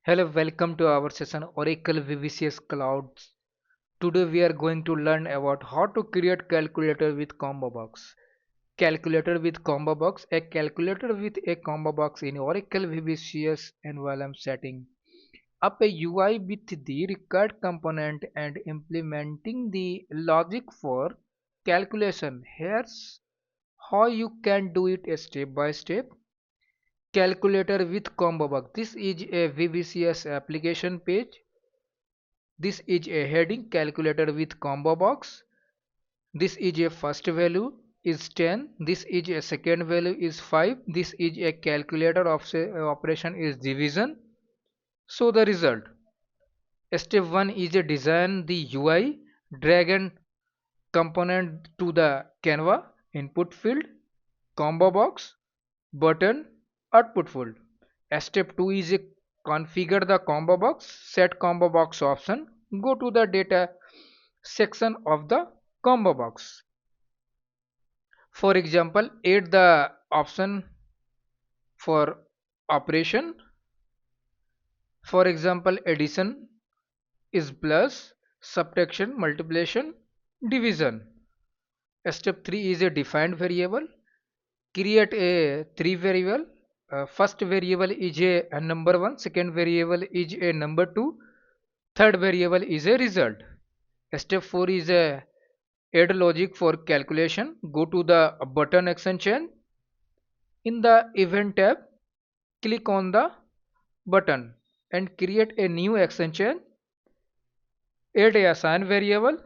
Hello, welcome to our session Oracle VBCS Clouds. Today we are going to learn about how to create calculator with ComboBox. Calculator with ComboBox, a calculator with a ComboBox in Oracle VBCS environment setting up a UI with the required component and implementing the logic for calculation. Here's how you can do it step by step. Calculator with ComboBox. This is a VBCS application page. This is a heading calculator with combo box. This is a first value is 10. This is a second value is 5. This is a calculator of operation is division. So the result. Step 1 is a design the UI. Drag and component to the Canva input field, combo box, button, output field. Step 2 is a configure the combo box, set combo box option, go to the data section of the combo box. For example, add the option for operation. For example, addition is plus, subtraction, multiplication, division. Step 3 is a defined variable. Create a three variable. First variable is a number 1, second variable is a number 2, third variable is a result. Step 4 is a add logic for calculation. Go to the button action chain. In the event tab, click on the button and create a new action chain. Add a assign variable.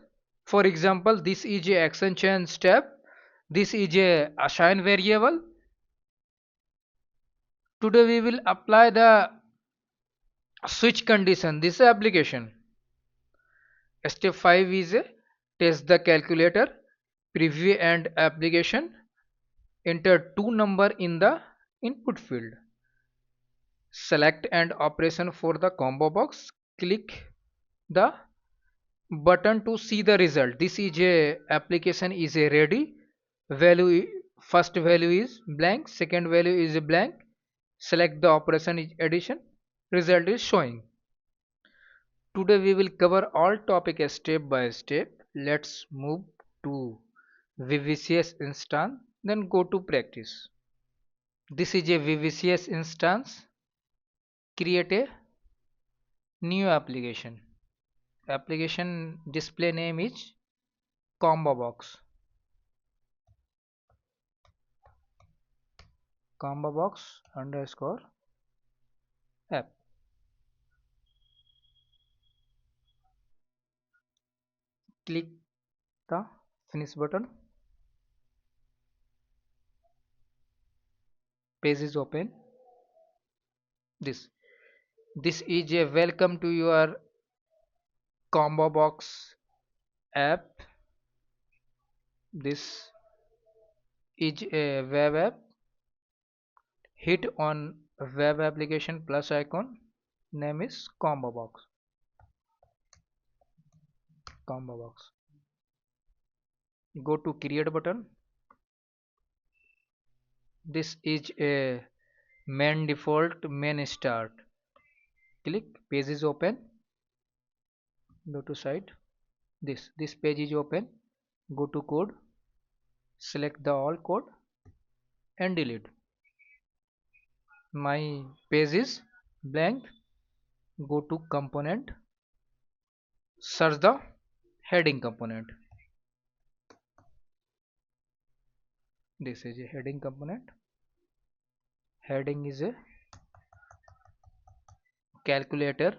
For example, this is a action chain step. This is a assign variable. Today we will apply the switch condition this application. Step 5 is test the calculator, preview and application. Enter two number in the input field. Select and operation for the combo box. Click the button to see the result. This is a application is a ready. First value is blank, second value is a blank. Select the operation is addition. Result is showing. Today we will cover all topics step by step. Let's move to VBCS instance, then go to practice. This is a VBCS instance. Create a new application. Application display name is ComboBox. ComboBox underscore app. Click the finish button. Page is open. This is a welcome to your ComboBox app. This is a web app. Hit on web application plus icon. Name is ComboBox. Go to create button. This is a main default main start. Click, page is open. Go to site. This page is open. Go to code. Select the all code and delete. My page is blank. Go to component. Search the heading component. This is a heading component. Heading is a calculator.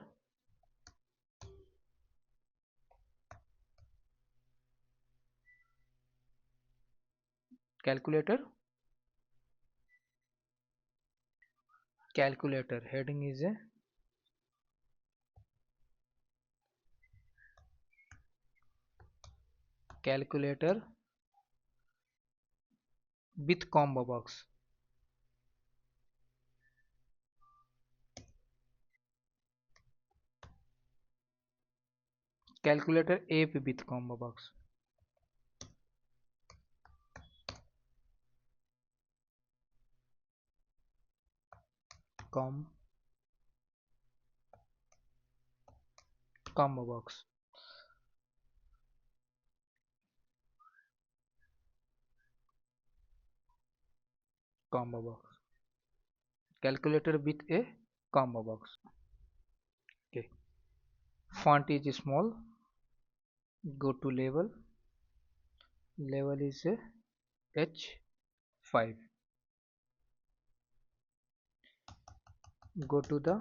Calculator. Heading is a calculator with combo box. Calculator app with combo box. Com Combo box. Combo box. Calculator with a combo box. Okay. Font is small. Go to level. Level is a H5. Go to the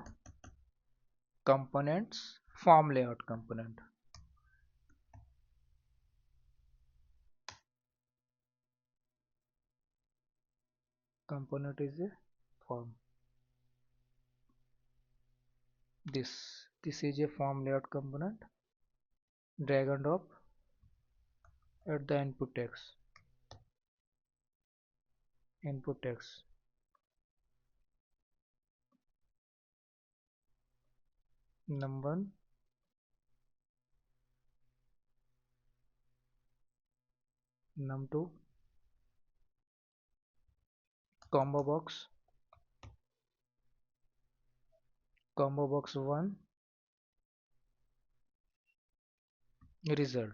components, form layout component. Component is a form. This is a form layout component. Drag and drop at the input text. Input text. Num1, num2, combo box, combo box 1, result.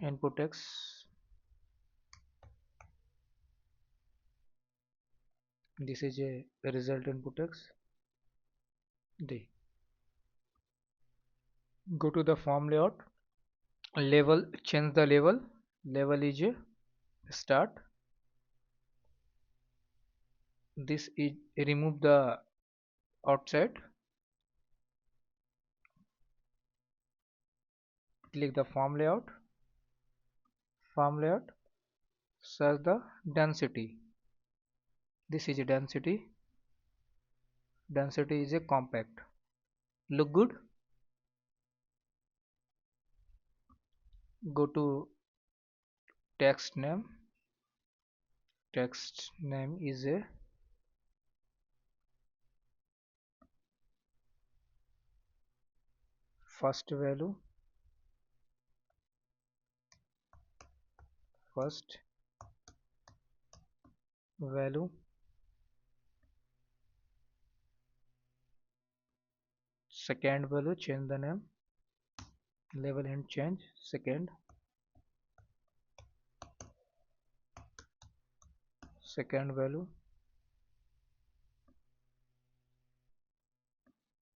Input text. This is a result input text. D. Go to the form layout. Level, change the level. Level is a start. This is remove the outside. Click the form layout. Form layout. Search the density. This is a density. Density is a compact. Look good. Go to text name. Text name is a first value. First value. Second value, change the name. Level and change. Second value.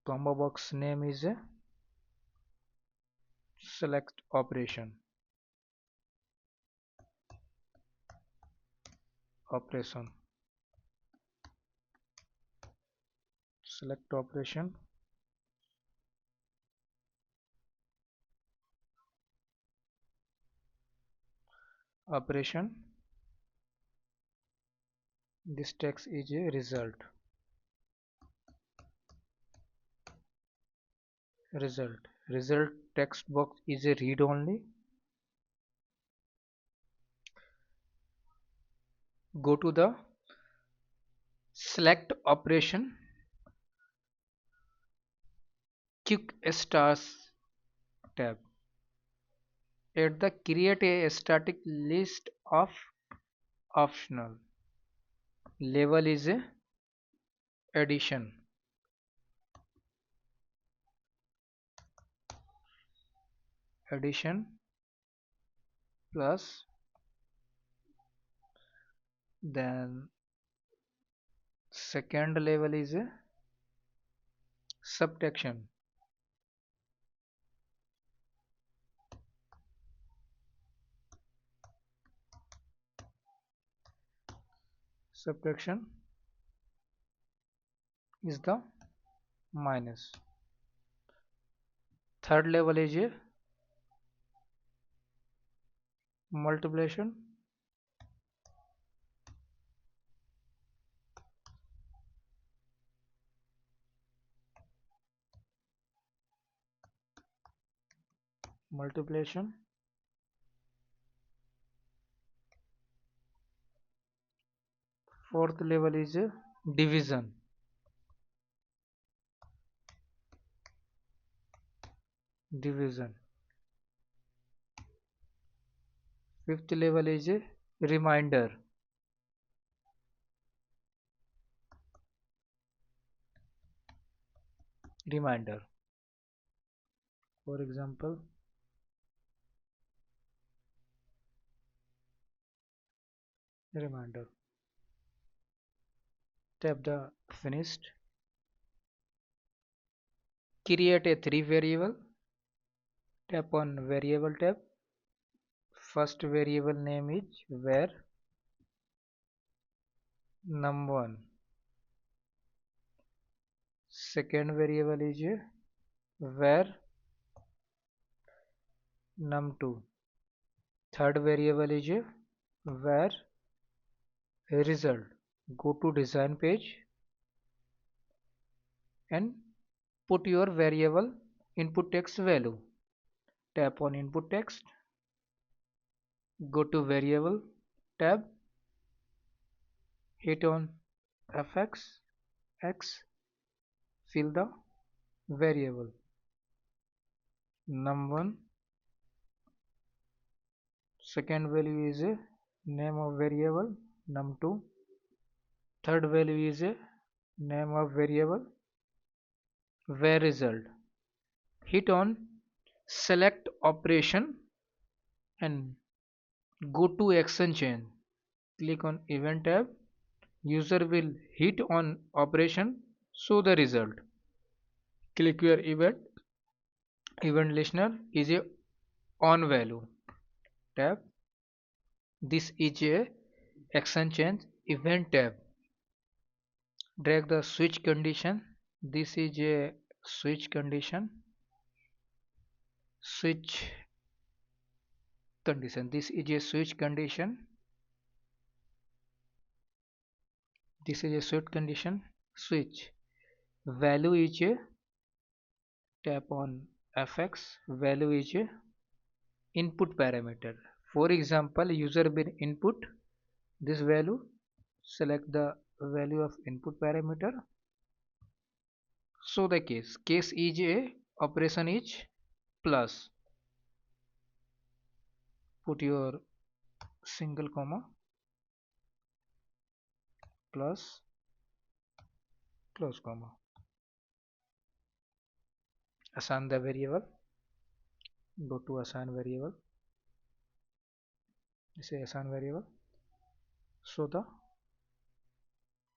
Combo box name is a select operation. Select operation. This text is a result. Result text box is a read only. Go to the select operation, quick stars tab. At the create a static list of optional. Level is a addition. Plus, then second level is a subtraction. Subtraction is the minus. Third level is a multiplication. Fourth level is a division. Fifth level is a reminder. reminder. For example, reminder. Tap the finished. Create a three variable. Tap on variable tab. First variable name is var num1. Second variable is var num2. Third variable is var result. Go to design page and put your variable input text value. Tap on input text. Go to variable tab. Hit on fx x. Fill the variable num1. Second value is a name of variable num2. Third value is a name of variable var result. Hit on select operation and go to action chain. Click on event tab. User will hit on operation, show the result. Click your event listener is a on value. Tab. This is a action change event tab. Drag the switch condition. This is a switch condition. Switch condition. This is a switch condition. This is a switch condition. Switch value is a, tap on fx. Value is a input parameter. For example, user will input this value. Select the value of input parameter. So the case is a operation is plus. Put your single comma plus close comma. Assign the variable. Go to assign variable. Say assign variable. So the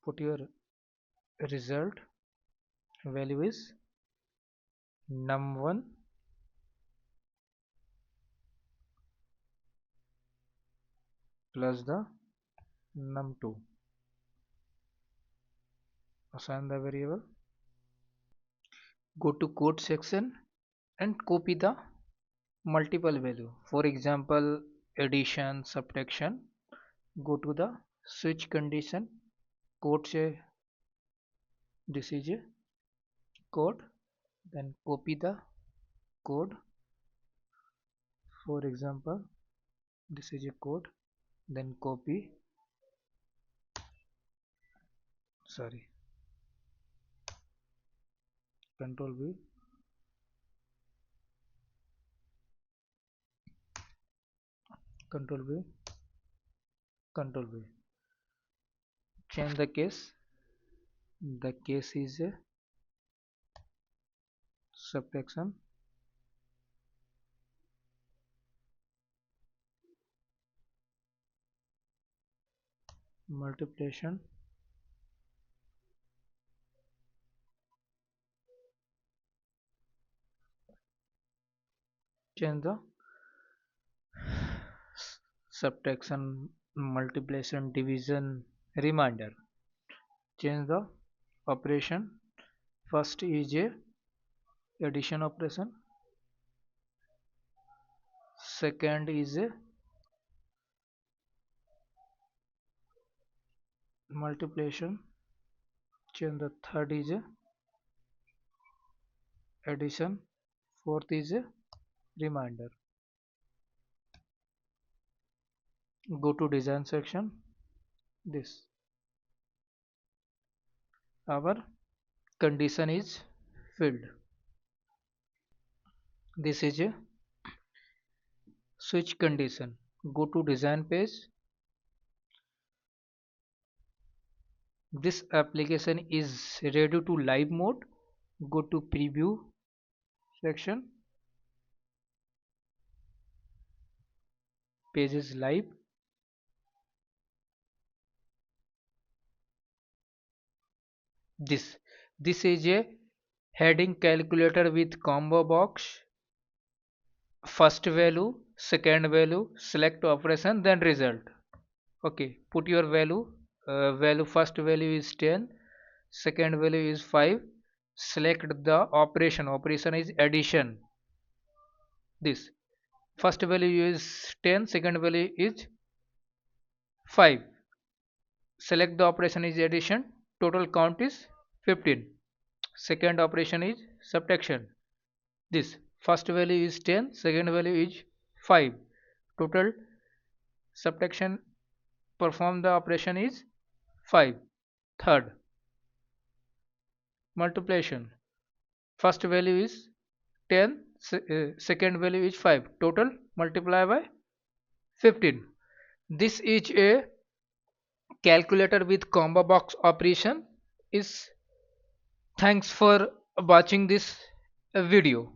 put your result value is num1 plus the num2. Assign the variable. Go to code section and copy the multiple value. For example, addition, subtraction. Go to the switch condition. Code say this is a code. Then copy the code. For example, this is a code. Then copy. Sorry. Control V. Control V. Control V. Change the case. The case is a subtraction. Multiplication. Change the subtraction, multiplication, division, reminder. Change the operation. First is a addition operation. Second is a multiplication. Change the third is a addition. Fourth is a reminder. Go to design section. This our condition is filled. This is a switch condition. Go to design page. This application is ready to live mode. Go to preview section, page is live. This is a heading calculator with combo box. First value, second value, select operation, then result. Okay, put your value first value is 10, second value is 5. Select the operation is addition. This first value is 10, second value is 5. Select the operation is addition, total count is 15. Second operation is subtraction. This first value is 10, second value is 5. Total subtraction perform the operation is 5. Third multiplication, first value is 10, second value is 5. Total multiply by 15. This is a calculator with combo box operation. Is thanks for watching this video.